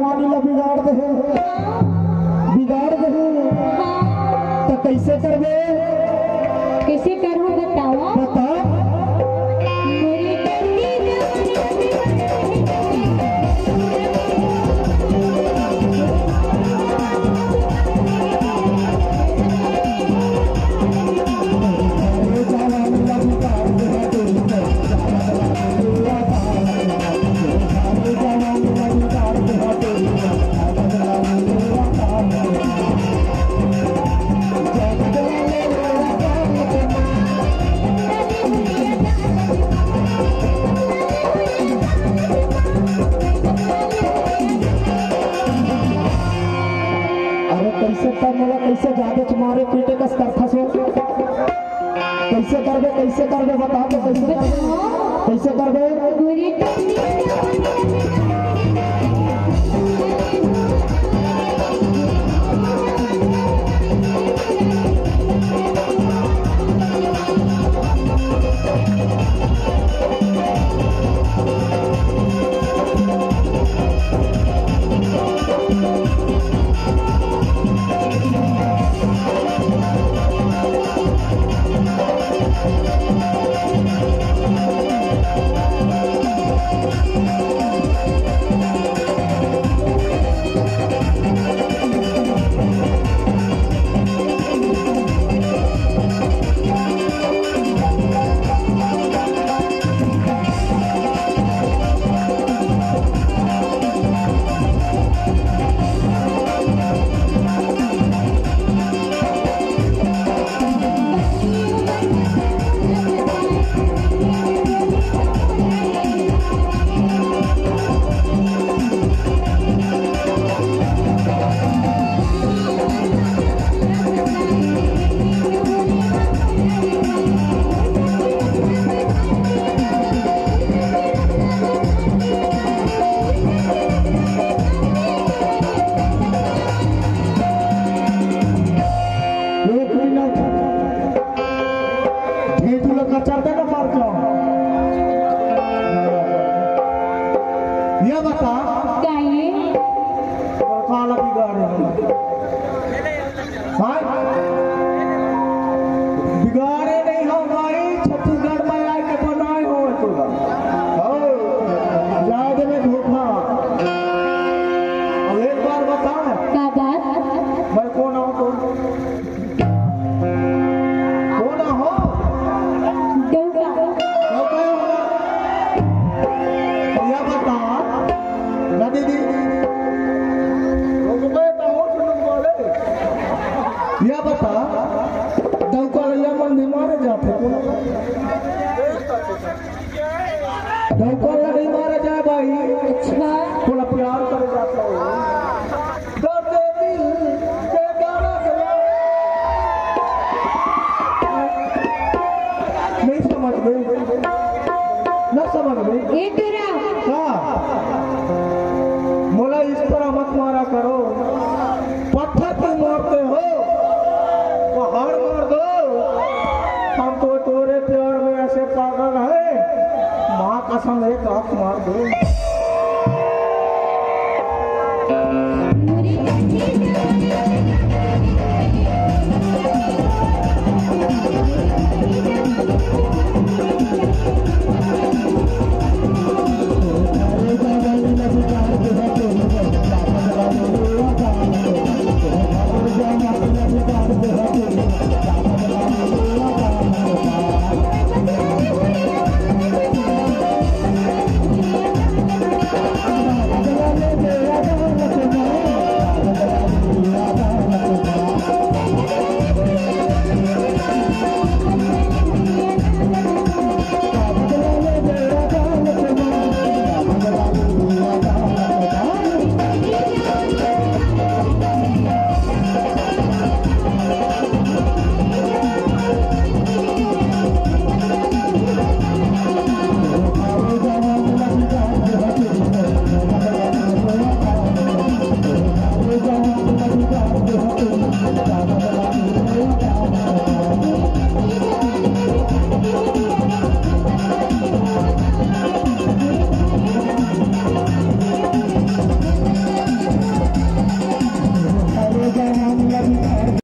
जवानी ला बिगाड़ दे तो कैसे करबे? कैसे करूँ बताओ? बता। कैसे जादे तुम्हारे पीटे का स्तर फंसो? कैसे करबे बता दो। कैसे करबे? ये बता क्या ये काला बिगाड़े बिगाड़े नहीं हो भाई, छत्तीसगढ़ में आके बनाए हो याद में धोखा। अब एक बार बता क्या बात? मैं कौन हूँ? कौन हो? या बता दौकलिया मंदिर मारे जाते दौकल नहीं मारे जाए भाई। अच्छा थोड़ा प्यार करे जाते हो नहीं समझ गए न समझ गए ये तेरा मोला इस तरह मत मारा करो, पत्थर पे मारते हो पहाड़ मार दो। हम तो तोरे प्यार में ऐसे पागल है, माँ कसम एक आंख मार दो।